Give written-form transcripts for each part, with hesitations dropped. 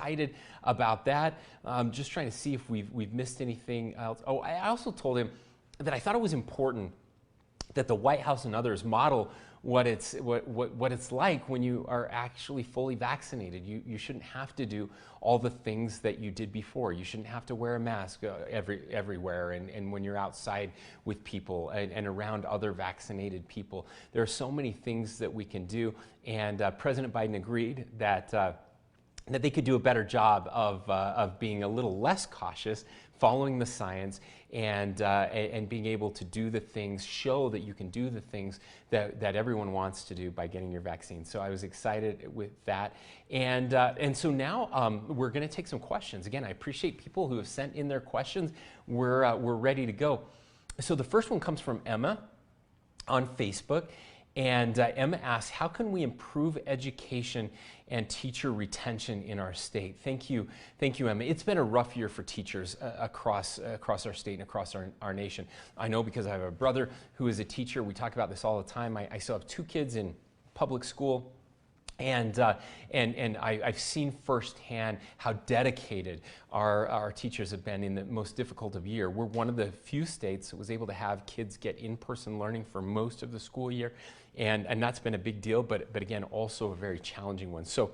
excited about that. Just trying to see if we've missed anything else. Oh, I also told him that I thought it was important that the White House and others model what it's like when you are actually fully vaccinated. You shouldn't have to do all the things that you did before. You shouldn't have to wear a mask everywhere and when you're outside with people and around other vaccinated people. There are so many things that we can do, and President Biden agreed that they could do a better job of being a little less cautious, following the science, and being able to do the things, show that you can do the things that everyone wants to do by getting your vaccine. So I was excited with that. And so now we're going to take some questions. Again, I appreciate people who have sent in their questions. We're ready to go. So the first one comes from Emma on Facebook. And Emma asks, how can we improve education and teacher retention in our state? Thank you, Emma. It's been a rough year for teachers across our state and across our nation. I know because I have a brother who is a teacher. We talk about this all the time. I still have 2 kids in public school. And I've seen firsthand how dedicated our teachers have been in the most difficult of year. We're one of the few states that was able to have kids get in-person learning for most of the school year, and that's been a big deal, but again, also a very challenging one. So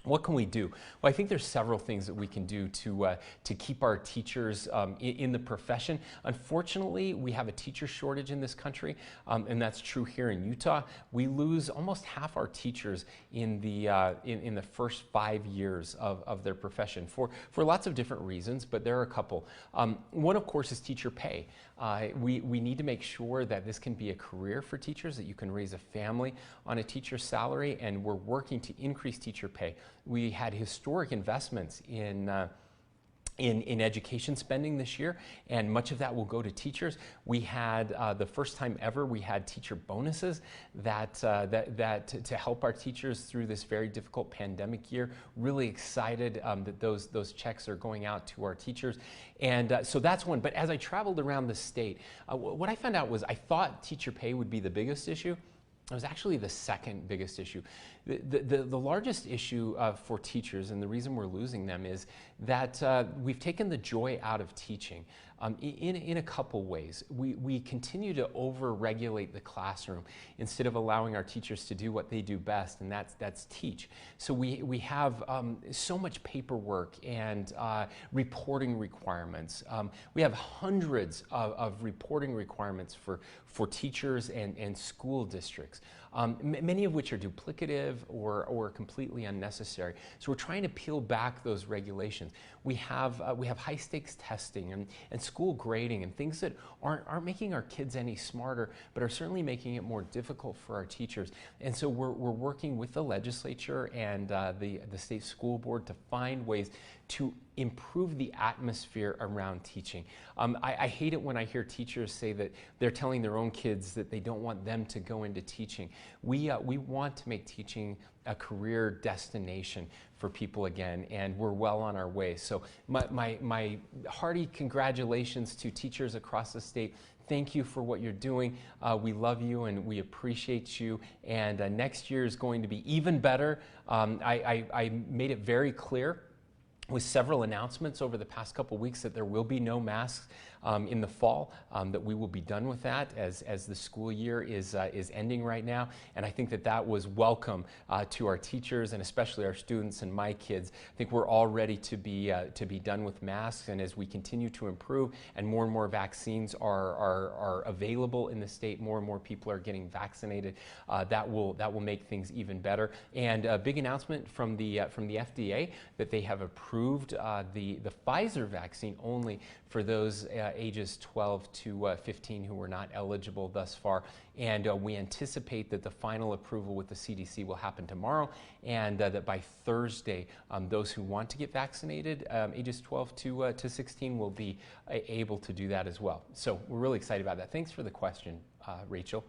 what can we do? Well, I think there's several things that we can do to keep our teachers in the profession. Unfortunately, we have a teacher shortage in this country, and that's true here in Utah. We lose almost half our teachers in the first 5 years of their profession for lots of different reasons, but there are a couple. One, of course, is teacher pay. We need to make sure that this can be a career for teachers, that you can raise a family on a teacher's salary, and we're working to increase teacher pay. We had historic investments in education spending this year, and much of that will go to teachers. We had the first time ever we had teacher bonuses that to help our teachers through this very difficult pandemic year. Really excited that those checks are going out to our teachers, and so that's one. But as I traveled around the state, what I found out was I thought teacher pay would be the biggest issue. It was actually the second biggest issue. The largest issue for teachers, and the reason we're losing them, is that we've taken the joy out of teaching in a couple ways. We continue to over-regulate the classroom instead of allowing our teachers to do what they do best, and that's teach. So we have so much paperwork and reporting requirements. We have hundreds of reporting requirements for teachers and school districts. Many of which are duplicative or completely unnecessary. So we're trying to peel back those regulations. We have high stakes testing and school grading and things that aren't making our kids any smarter, but are certainly making it more difficult for our teachers. And so we're working with the legislature and the state school board to find ways to improve the atmosphere around teaching. I hate it when I hear teachers say that they're telling their own kids that they don't want them to go into teaching. We want to make teaching a career destination for people again, and we're well on our way. So my hearty congratulations to teachers across the state. Thank you for what you're doing. We love you and we appreciate you. And next year is going to be even better. I made it very clear with several announcements over the past couple weeks that there will be no masks in the fall, that we will be done with that as the school year is ending right now. And I think that was welcome to our teachers and especially our students and my kids. I think we're all ready to be done with masks, and as we continue to improve and more vaccines are available in the state, more and more people are getting vaccinated, that will make things even better. And a big announcement from the FDA that they have approved the Pfizer vaccine only for those ages 12 to 15 who were not eligible thus far. And we anticipate that the final approval with the CDC will happen tomorrow, and that by Thursday, those who want to get vaccinated, ages 12 to 16, will be able to do that as well. So we're really excited about that. Thanks for the question, Rachel.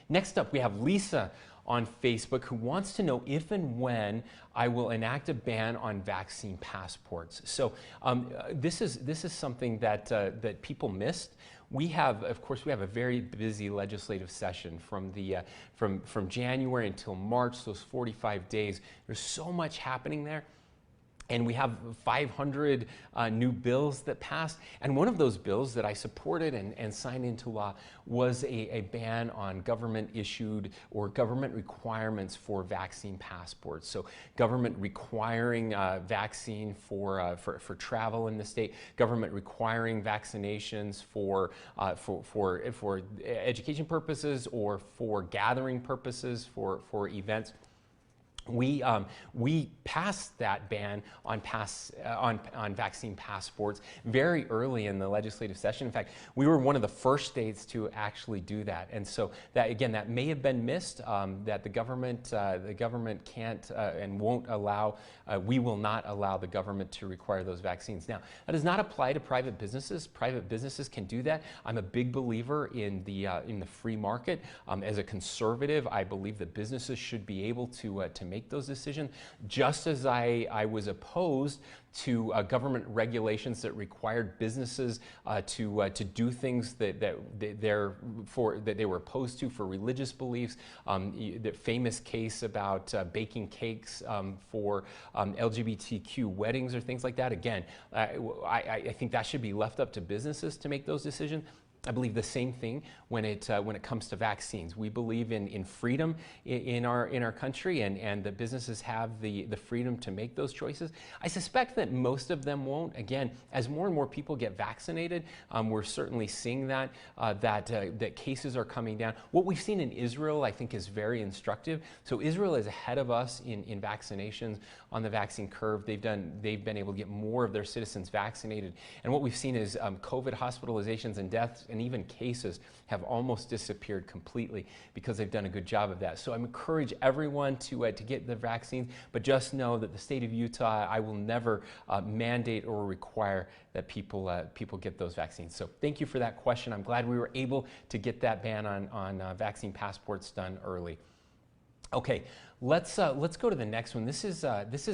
Next up, we have Lisa on Facebook who wants to know if and when I will enact a ban on vaccine passports. So this is something that people missed. Of course, we have a very busy legislative session from January until March. Those 45 days. There's so much happening there. And we have 500 new bills that passed. And one of those bills that I supported and signed into law was a ban on government issued or government requirements for vaccine passports. So government requiring vaccine for travel in the state, government requiring vaccinations for education purposes or for gathering purposes for events. We passed that ban on vaccine passports very early in the legislative session. In fact, we were one of the first states to actually do that. And so that, again, that may have been missed, that the government can't and won't allow, we will not allow the government to require those vaccines. Now, that does not apply to private businesses. Private businesses can do that. I'm a big believer in the free market. As a conservative, I believe that businesses should be able to make those decisions, just as I was opposed to government regulations that required businesses to do things that they were opposed to for religious beliefs. The famous case about baking cakes for LGBTQ weddings or things like that. Again, I think that should be left up to businesses to make those decisions. I believe the same thing when it comes to vaccines. We believe in freedom in our country, and the businesses have the freedom to make those choices. I suspect that most of them won't. Again, as more and more people get vaccinated, we're certainly seeing that cases are coming down. What we've seen in Israel, I think, is very instructive. So Israel is ahead of us in vaccinations on the vaccine curve. They've been able to get more of their citizens vaccinated, and what we've seen is COVID hospitalizations and deaths and even cases have almost disappeared completely because they've done a good job of that. So I encourage everyone to get the vaccines, but just know that the state of Utah, I will never mandate or require that people get those vaccines. So thank you for that question. I'm glad we were able to get that ban on vaccine passports done early. Okay, let's go to the next one. This is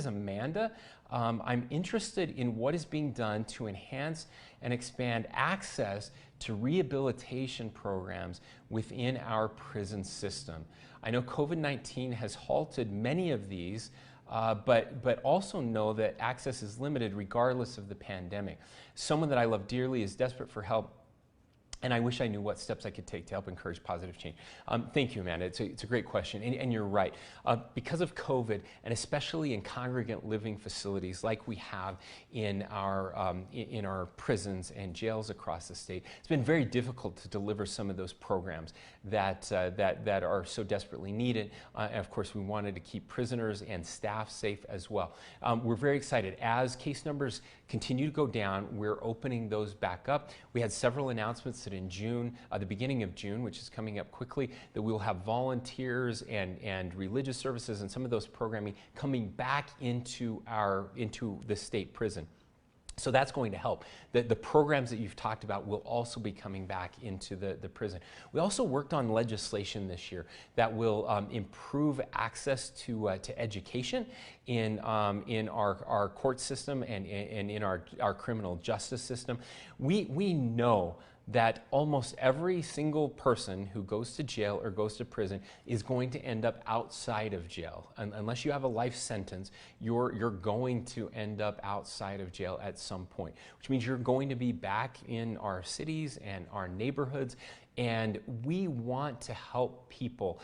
Amanda. I'm interested in what is being done to enhance and expand access to rehabilitation programs within our prison system. I know COVID-19 has halted many of these, but also know that access is limited regardless of the pandemic. Someone that I love dearly is desperate for help, and I wish I knew what steps I could take to help encourage positive change. Thank you, Amanda. It's a great question, and you're right. Because of COVID, and especially in congregant living facilities like we have in our prisons and jails across the state, it's been very difficult to deliver some of those programs that are so desperately needed. And of course, we wanted to keep prisoners and staff safe as well. We're very excited. As case numbers continue to go down, we're opening those back up. We had several announcements that in June, the beginning of June, which is coming up quickly, that we'll have volunteers and religious services and some of those programming coming back into the state prison. So that's going to help. The programs that you've talked about will also be coming back into the prison. We also worked on legislation this year that will improve access to education in our court system and in our criminal justice system. We know that almost every single person who goes to jail or goes to prison is going to end up outside of jail. Unless you have a life sentence, you're going to end up outside of jail at some point, which means you're going to be back in our cities and our neighborhoods. And we want to help people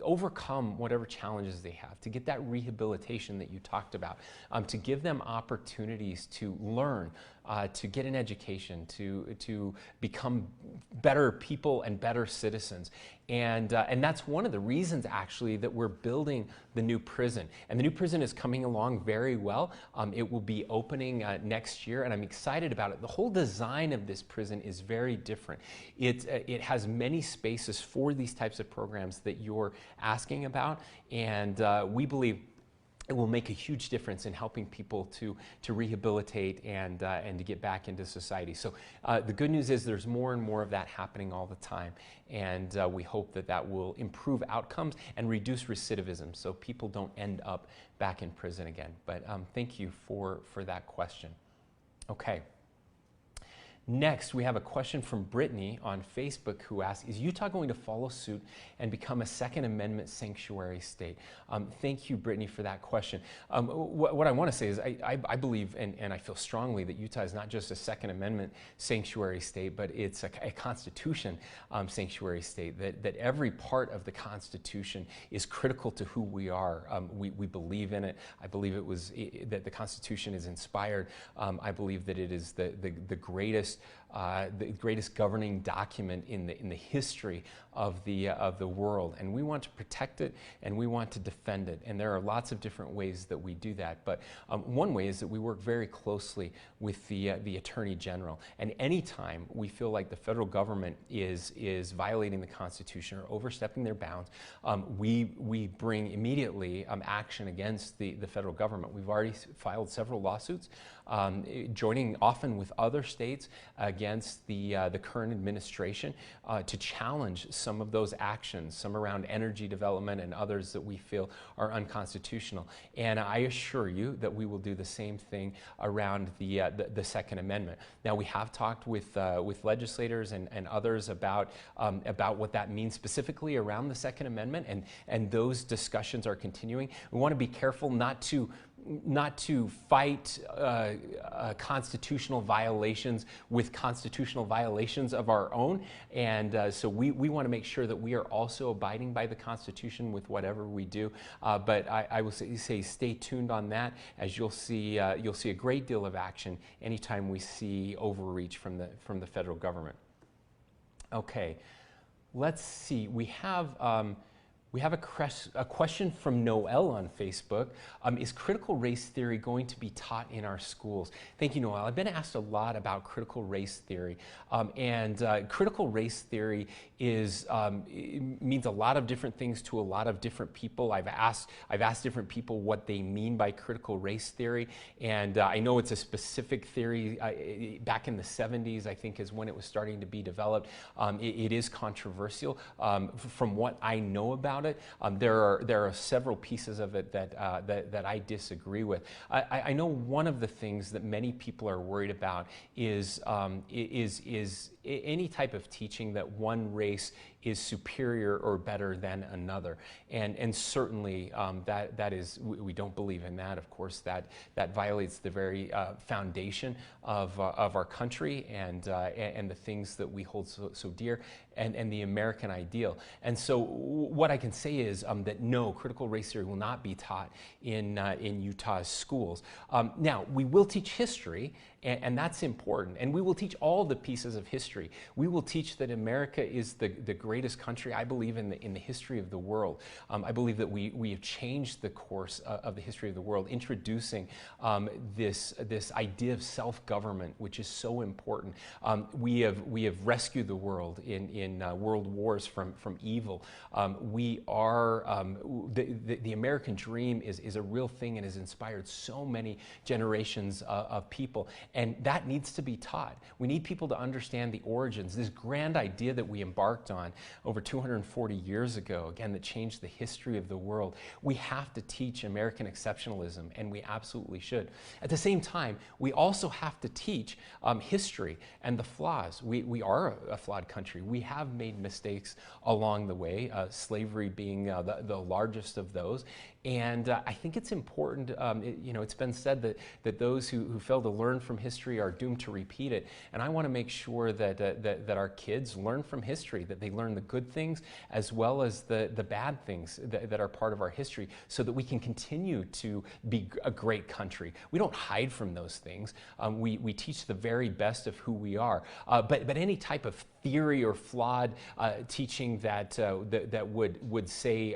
overcome whatever challenges they have, to get that rehabilitation that you talked about, to give them opportunities to learn, to get an education, to become better people and better citizens. And that's one of the reasons, actually, that we're building the new prison. And the new prison is coming along very well. It will be opening next year, and I'm excited about it. The whole design of this prison is very different. It has many spaces for these types of programs that you're asking about, and we believe it will make a huge difference in helping people to rehabilitate and to get back into society. So the good news is there's more and more of that happening all the time, and we hope that will improve outcomes and reduce recidivism so people don't end up back in prison again. But thank you for that question. Okay. Next, we have a question from Brittany on Facebook who asks, is Utah going to follow suit and become a Second Amendment sanctuary state? Thank you, Brittany, for that question. What I want to say is I believe and I feel strongly that Utah is not just a Second Amendment sanctuary state, but it's a Constitution sanctuary state, that every part of the Constitution is critical to who we are. We believe in it. I believe that the Constitution is inspired. I believe that it is the greatest governing document in the history of the world, and we want to protect it and we want to defend it. And there are lots of different ways that we do that. But one way is that we work very closely with the Attorney General. And anytime we feel like the federal government is violating the Constitution or overstepping their bounds, we bring immediately action against the federal government. We've already filed several lawsuits, joining often with other states against the current administration to challenge some of those actions, some around energy development and others that we feel are unconstitutional. And I assure you that we will do the same thing around the Second Amendment. Now, we have talked with legislators and others about what that means specifically around the Second Amendment, and those discussions are continuing. We want to be careful not to fight constitutional violations with constitutional violations of our own. And so we want to make sure that we are also abiding by the Constitution with whatever we do. But I will say stay tuned on that, as you'll see a great deal of action anytime we see overreach from the federal government. Okay, let's see. We have a question from Noel on Facebook. Is critical race theory going to be taught in our schools? Thank you, Noel. I've been asked a lot about critical race theory. Critical race theory means a lot of different things to a lot of different people. I've asked different people what they mean by critical race theory. And I know it's a specific theory. Back in the 70s, I think, is when it was starting to be developed. It is controversial. From what I know about it, there are several pieces of it that I disagree with. I know one of the things that many people are worried about is any type of teaching that one race is superior or better than another, and certainly that is, we don't believe in that. Of course, that violates the very foundation of our country and the things that we hold so dear, and the American ideal. And so what I can say is that no, critical race theory will not be taught in Utah's schools. Now, we will teach history, and that's important, and we will teach all the pieces of history. We will teach that America is the greatest country, I believe, in the history of the world. I believe that we have changed the course of the history of the world, introducing this idea of self-government, which is so important. We have rescued the world in world wars from evil. We are the American dream is a real thing and has inspired so many generations of people, and that needs to be taught. We need people to understand the origins, this grand idea that we embarked on over 240 years ago, again, that changed the history of the world. We have to teach American exceptionalism, and we absolutely should. At the same time, we also have to teach history and the flaws. We are a flawed country. We have made mistakes along the way, slavery being the largest of those. And I think it's important, it's been said that those who fail to learn from history are doomed to repeat it. And I want to make sure that our kids learn from history, that they learn the good things as well as the bad things that are part of our history, so that we can continue to be a great country. We don't hide from those things. We teach the very best of who we are. But any type of theory or flawed teaching that would say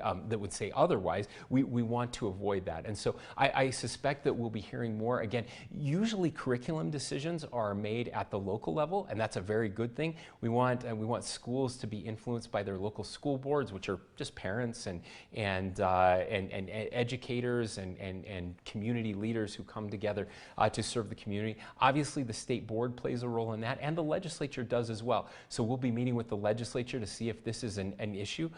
otherwise, we want to avoid that. And so I suspect that we'll be hearing more. Again, usually curriculum decisions are made at the local level, and that's a very good thing. We want schools to be influenced by their local school boards, which are just parents and educators and community leaders who come together to serve the community. Obviously, the state board plays a role in that, and the legislature does as well. So we'll be meeting with the legislature to see if this is an issue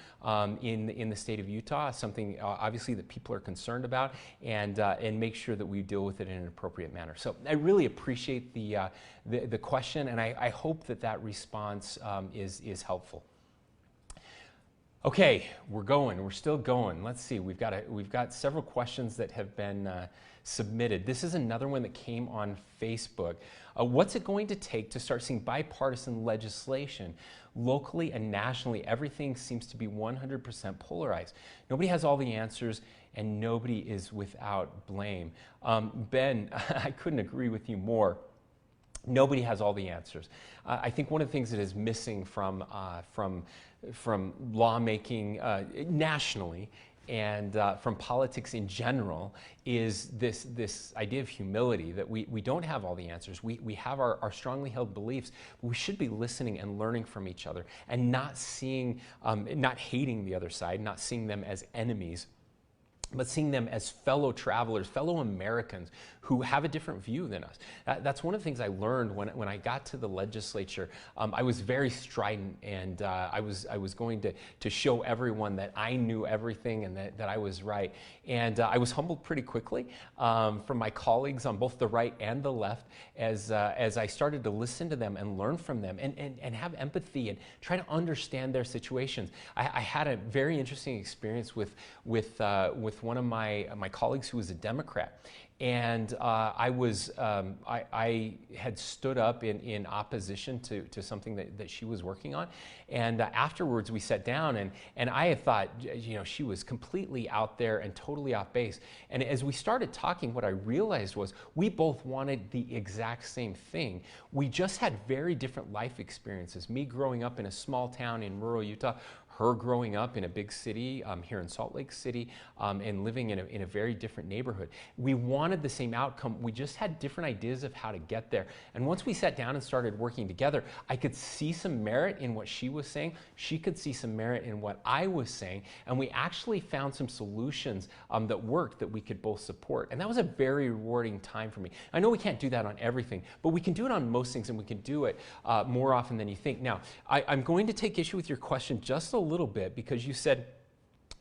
in the state of Utah, something obviously that people are concerned about, and make sure that we deal with it in an appropriate manner. So I really appreciate the question, and I hope that response is helpful. Okay, we're still going. Let's see, we've got several questions that have been submitted. This is another one that came on Facebook. What's it going to take to start seeing bipartisan legislation locally and nationally? Everything seems to be 100% polarized. Nobody has all the answers, and nobody is without blame. Ben, I couldn't agree with you more. Nobody has all the answers. I think one of the things that is missing from lawmaking nationally and from politics in general is this idea of humility, that we don't have all the answers. We have our strongly held beliefs, but we should be listening and learning from each other and not hating the other side, not seeing them as enemies, but seeing them as fellow travelers, fellow Americans who have a different view than us. That's one of the things I learned when I got to the legislature. I was very strident, and I was going to show everyone that I knew everything and that I was right. And I was humbled pretty quickly from my colleagues on both the right and the left as I started to listen to them and learn from them and have empathy and try to understand their situations. I had a very interesting experience with one of my colleagues who was a Democrat. And I had stood up in opposition to something that she was working on. And afterwards we sat down, and I had thought, she was completely out there and totally off base. And as we started talking, what I realized was we both wanted the exact same thing. We just had very different life experiences. Me growing up in a small town in rural Utah, her growing up in a big city here in Salt Lake City and living in a very different neighborhood. We wanted the same outcome. We just had different ideas of how to get there. And once we sat down and started working together, I could see some merit in what she was saying. She could see some merit in what I was saying. And we actually found some solutions that worked that we could both support. And that was a very rewarding time for me. I know we can't do that on everything, but we can do it on most things, and we can do it more often than you think. Now, I'm going to take issue with your question just a little bit, because you said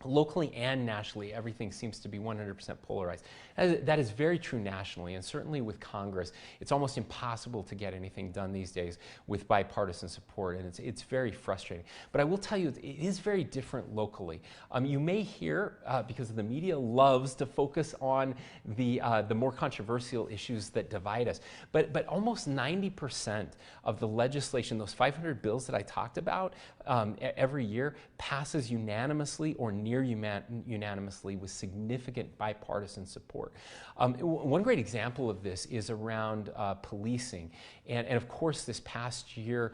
locally and nationally, everything seems to be 100% polarized. That is very true nationally, and certainly with Congress, it's almost impossible to get anything done these days with bipartisan support, and it's very frustrating. But I will tell you, it is very different locally. You may hear, because the media loves to focus on the more controversial issues that divide us, but almost 90% of the legislation, those 500 bills that I talked about every year, passes unanimously or near unanimously with significant bipartisan support. One great example of this is around policing. And of course, this past year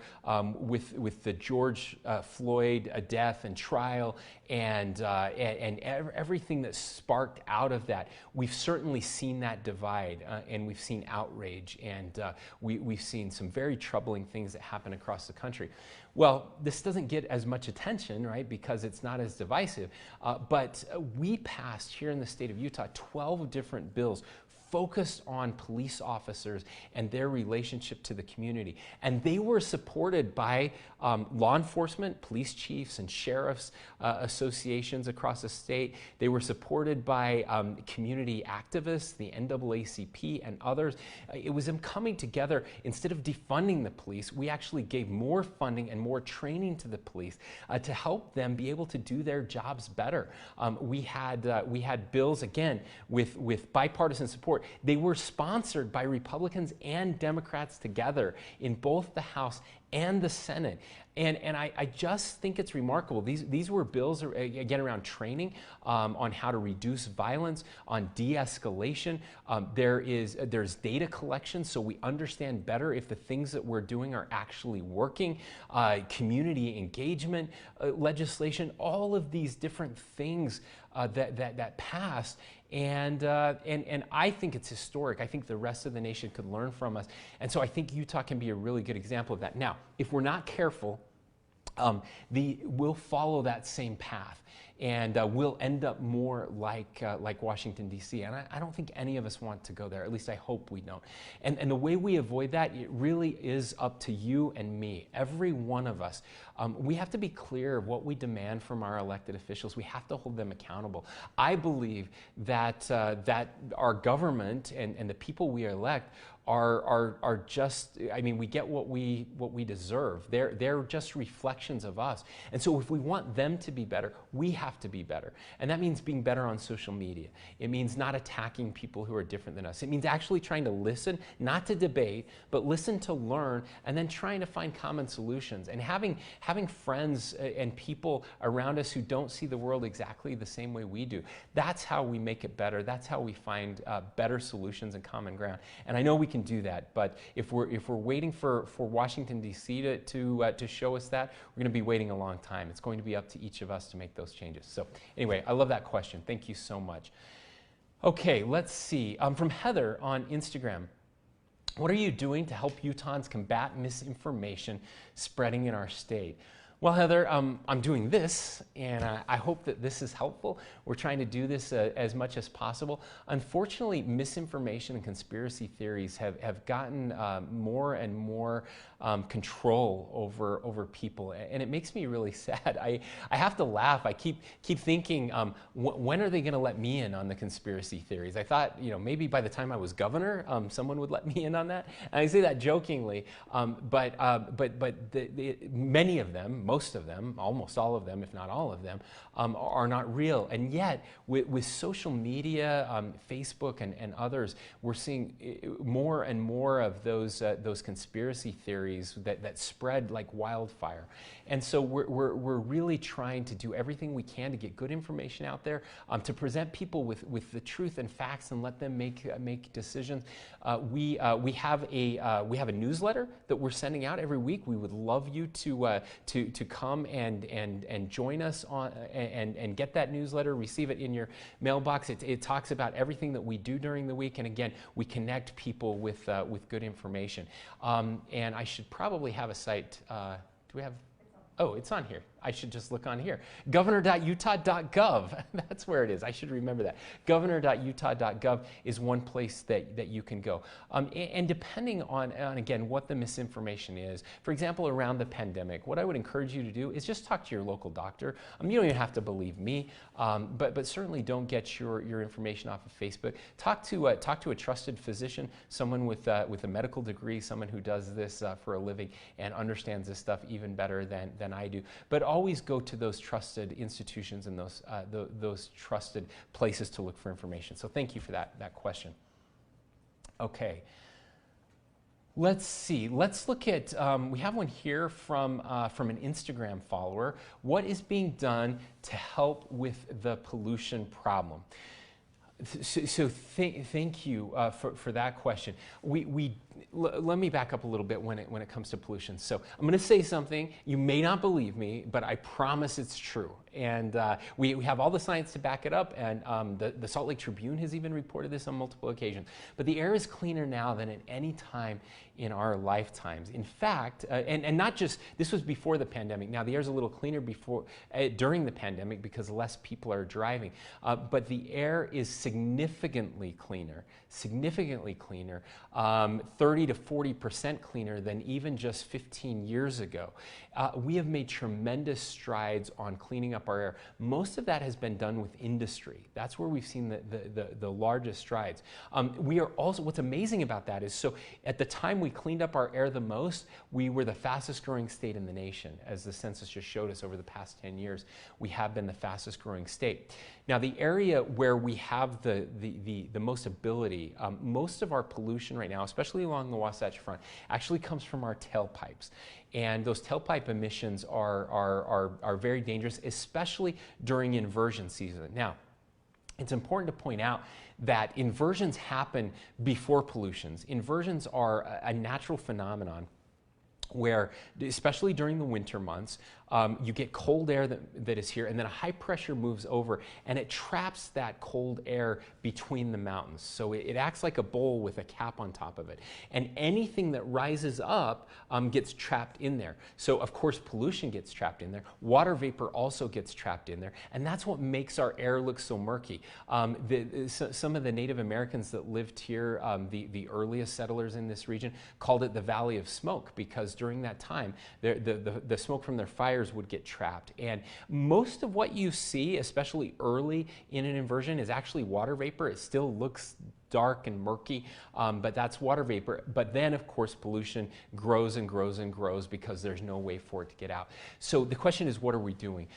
with the George Floyd death and trial and everything that sparked out of that, we've certainly seen that divide and we've seen outrage, and we've seen some very troubling things that happen across the country. Well, this doesn't get as much attention, right, because it's not as divisive, but we passed here in the state of Utah 12 different bills focused on police officers and their relationship to the community. And they were supported by law enforcement, police chiefs and sheriffs associations across the state. They were supported by community activists, the NAACP and others. It was them coming together. Instead of defunding the police, we actually gave more funding and more training to the police to help them be able to do their jobs better. We had bills, again, with bipartisan support. They were sponsored by Republicans and Democrats together in both the House and the Senate. And I just think it's remarkable. These were bills, again, around training, on how to reduce violence, on de-escalation. There's data collection, so we understand better if the things that we're doing are actually working. Community engagement legislation, all of these different things that passed. And I think it's historic. I think the rest of the nation could learn from us. And so I think Utah can be a really good example of that. Now, if we're not careful, we'll follow that same path. and we'll end up more like Washington, D.C. And I don't think any of us want to go there. At least I hope we don't. And the way we avoid that, it really is up to you and me, every one of us. We have to be clear of what we demand from our elected officials. We have to hold them accountable. I believe that our government and the people we elect are just, I mean, we get what we deserve. They're just reflections of us. And so if we want them to be better, we have to be better. And that means being better on social media. It means not attacking people who are different than us. It means actually trying to listen, not to debate, but listen to learn, and then trying to find common solutions. And having friends and people around us who don't see the world exactly the same way we do. That's how we make it better. That's how we find better solutions and common ground. And I know we can do that, but if we're waiting for Washington, D.C. to show us that, we're going to be waiting a long time. It's going to be up to each of us to make those changes. So anyway, I love that question. Thank you so much. Okay, let's see. From Heather on Instagram. What are you doing to help Utahns combat misinformation spreading in our state? Well, Heather, I'm doing this, and I hope that this is helpful. We're trying to do this as much as possible. Unfortunately, misinformation and conspiracy theories have gotten more and more control over people, and it makes me really sad. I have to laugh. I keep thinking, when are they going to let me in on the conspiracy theories? I thought, maybe by the time I was governor, someone would let me in on that. And I say that jokingly, but many of them, most of them, almost all of them, if not all of them, are not real. And yet, with social media, Facebook and others, we're seeing more and more of those conspiracy theories that spread like wildfire. And so we're really trying to do everything we can to get good information out there, to present people with the truth and facts and let them make decisions. We have a newsletter that we're sending out every week. We would love you to come and join us on and get that newsletter, receive it in your mailbox. It talks about everything that we do during the week, and again, we connect people with good information. And I should probably have a site. Do we have? Oh, it's on here. I should just look on here. Governor.utah.gov. That's where it is. I should remember that. Governor.utah.gov is one place that you can go. And depending on, again, what the misinformation is, for example, around the pandemic, what I would encourage you to do is just talk to your local doctor. You don't even have to believe me, but certainly don't get your information off of Facebook. Talk to a trusted physician, someone with a medical degree, someone who does this for a living and understands this stuff even better than I do. But always go to those trusted institutions and those trusted places to look for information. So thank you for that question. Okay. Let's see. Let's look at, we have one here from an Instagram follower. What is being done to help with the pollution problem? So thank you for that question. Let me back up a little bit when it comes to pollution. So I'm going to say something. You may not believe me, but I promise it's true. And we have all the science to back it up, and the Salt Lake Tribune has even reported this on multiple occasions. But the air is cleaner now than at any time in our lifetimes. In fact, and not just, this was before the pandemic. Now the air is a little cleaner during the pandemic because less people are driving. But the air is significantly cleaner, 30 to 40% cleaner than even just 15 years ago. We have made tremendous strides on cleaning up our air. Most of that has been done with industry. That's where we've seen the largest strides. We are also, what's amazing about that is, so at the time we cleaned up our air the most, we were the fastest growing state in the nation. As the census just showed us over the past 10 years, we have been the fastest growing state. Now the area where we have the most ability, most of our pollution right now, especially along the Wasatch Front, actually comes from our tailpipes. And those tailpipe emissions are very dangerous, especially during inversion season. Now, it's important to point out that inversions happen before pollutions. Inversions are a natural phenomenon where, especially during the winter months, you get cold air that is here, and then a high pressure moves over, and it traps that cold air between the mountains. So it acts like a bowl with a cap on top of it. And anything that rises up gets trapped in there. So of course pollution gets trapped in there. Water vapor also gets trapped in there. And that's what makes our air look so murky. Some of the Native Americans that lived here, the earliest settlers in this region, called it the Valley of Smoke, because during that time the smoke from their fires would get trapped. And most of what you see, especially early in an inversion, is actually water vapor. It still looks dark and murky, but that's water vapor. But then, of course, pollution grows and grows and grows because there's no way for it to get out. So the question is, what are we doing?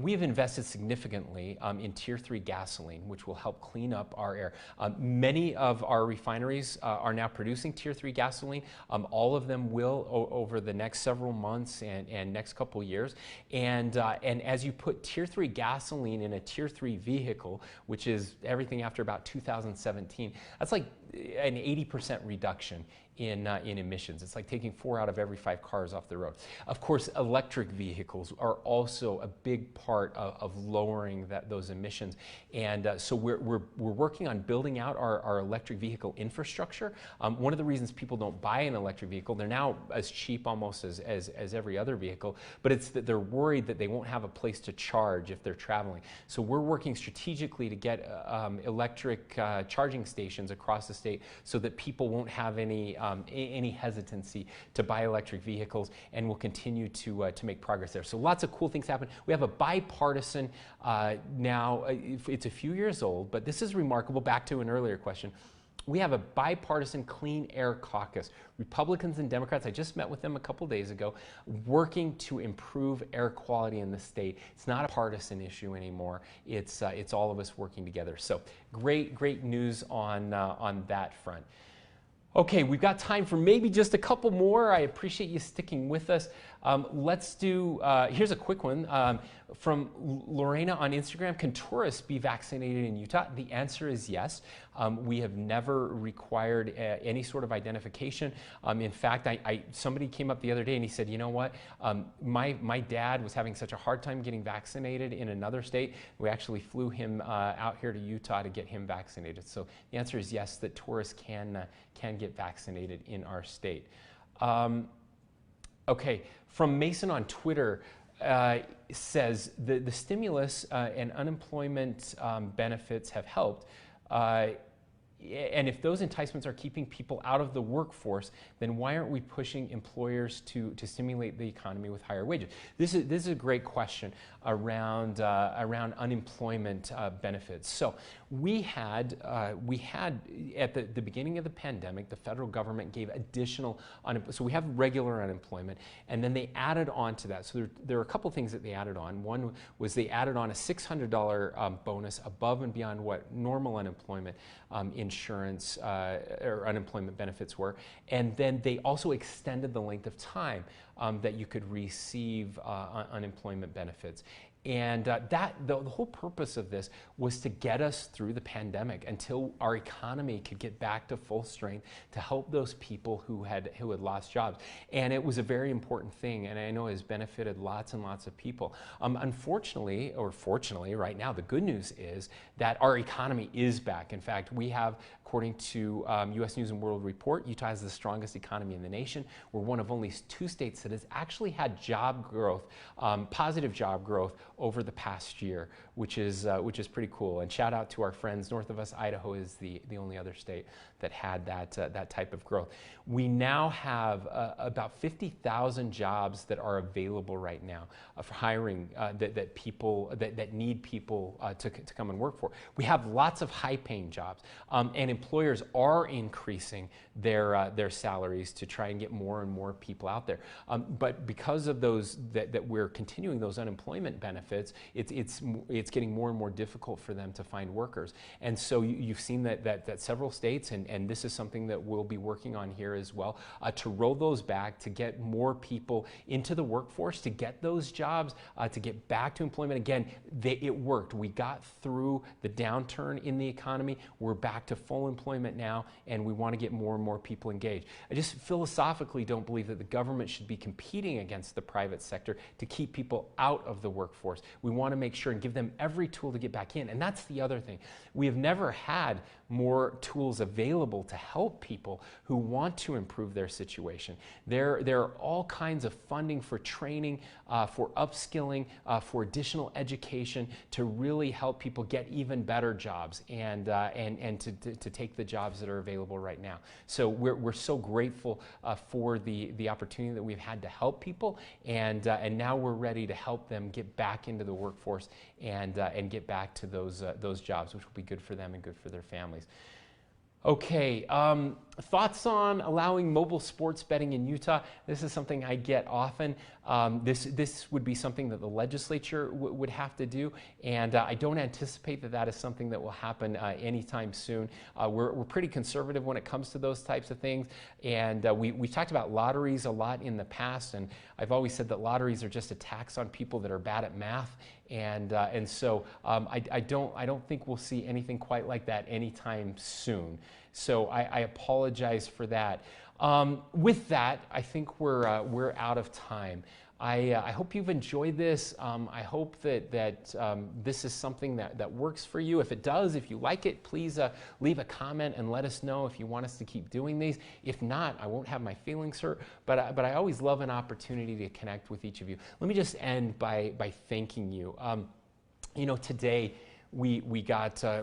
We have invested significantly in Tier 3 gasoline, which will help clean up our air. Many of our refineries are now producing Tier 3 gasoline. All of them will over the next several months and next couple years. And as you put Tier 3 gasoline in a Tier 3 vehicle, which is everything after about 2017, that's like an 80% reduction in emissions. It's like taking 4 out of every 5 cars off the road. Of course, electric vehicles are also a big part of lowering those emissions. And so we're working on building out our electric vehicle infrastructure. One of the reasons people don't buy an electric vehicle, they're now as cheap almost as every other vehicle, but it's that they're worried that they won't have a place to charge if they're traveling. So we're working strategically to get electric charging stations across the state so that people won't have any hesitancy to buy electric vehicles, and we'll continue to make progress there. So lots of cool things happen. We have a bipartisan now, it's a few years old, but this is remarkable. Back to an earlier question. We have a bipartisan Clean Air Caucus. Republicans and Democrats, I just met with them a couple days ago, working to improve air quality in the state. It's not a partisan issue anymore. It's all of us working together. So great news on that front. Okay, we've got time for maybe just a couple more. I appreciate you sticking with us. Let's do, here's a quick one from Lorena on Instagram. Can tourists be vaccinated in Utah? The answer is yes. We have never required any sort of identification. In fact, somebody came up the other day and he said, you know what, my dad was having such a hard time getting vaccinated in another state. We actually flew him out here to Utah to get him vaccinated. So the answer is yes, that tourists can get vaccinated in our state. Okay, from Mason on Twitter, says the stimulus and unemployment benefits have helped. And if those enticements are keeping people out of the workforce, then why aren't we pushing employers to stimulate the economy with higher wages? This is a great question around unemployment benefits. So we had at the beginning of the pandemic, the federal government gave additional unemployment. So we have regular unemployment, and then they added on to that. So there are a couple things that they added on. One was they added on a $600 bonus above and beyond what normal unemployment insurance or unemployment benefits were. And then they also extended the length of time that you could receive unemployment benefits. And the whole purpose of this was to get us through the pandemic until our economy could get back to full strength, to help those people who had lost jobs. And it was a very important thing, and I know it has benefited lots and lots of people. Unfortunately, or fortunately, right now, the good news is that our economy is back. In fact, we have, according to U.S. News and World Report, Utah has the strongest economy in the nation. We're one of only 2 states that has actually had job growth, positive job growth, over the past year, which is pretty cool. And shout out to our friends north of us. Idaho is the only other state that had that type of growth. We now have about 50,000 jobs that are available right now for hiring that need people to come and work for. We have lots of high-paying jobs, and employers are increasing their salaries to try and get more and more people out there. But because of those that we're continuing those unemployment benefits, benefits, it's getting more and more difficult for them to find workers. And so you've seen that several states, and this is something that we'll be working on here as well, to roll those back, to get more people into the workforce, to get those jobs, to get back to employment. Again, it worked. We got through the downturn in the economy. We're back to full employment now, and we want to get more and more people engaged. I just philosophically don't believe that the government should be competing against the private sector to keep people out of the workforce. We want to make sure and give them every tool to get back in. And that's the other thing. We have never had more tools available to help people who want to improve their situation. There are all kinds of funding for training, for upskilling, for additional education to really help people get even better jobs and to take the jobs that are available right now. So we're so grateful for the opportunity that we've had to help people, and now we're ready to help them get back into the workforce and get back to those jobs, which will be good for them and good for their families. Okay, thoughts on allowing mobile sports betting in Utah? This is something I get often. This would be something that the legislature would have to do, and I don't anticipate that is something that will happen anytime soon. We're pretty conservative when it comes to those types of things, and we talked about lotteries a lot in the past, and I've always said that lotteries are just a tax on people that are bad at math, and so I don't think we'll see anything quite like that anytime soon. So I apologize for that. With that, I think we're out of time. I hope you've enjoyed this. I hope that this is something that works for you. If it does, if you like it, please leave a comment and let us know if you want us to keep doing these. If not, I won't have my feelings hurt, but I always love an opportunity to connect with each of you. Let me just end by thanking you. Today, we got our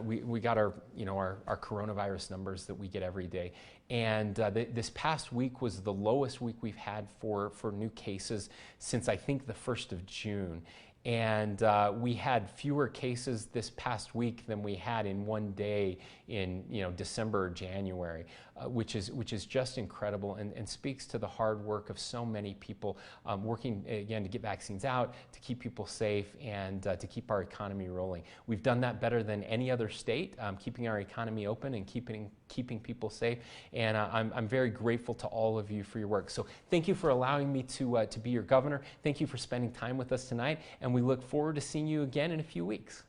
coronavirus numbers that we get every day, and this past week was the lowest week we've had for new cases since I think the 1st of June. And we had fewer cases this past week than we had in one day in December or January, which is just incredible and speaks to the hard work of so many people working again to get vaccines out, to keep people safe, and to keep our economy rolling. We've done that better than any other state, keeping our economy open and keeping people safe. And I'm very grateful to all of you for your work. So thank you for allowing me to be your governor. Thank you for spending time with us tonight, and we look forward to seeing you again in a few weeks.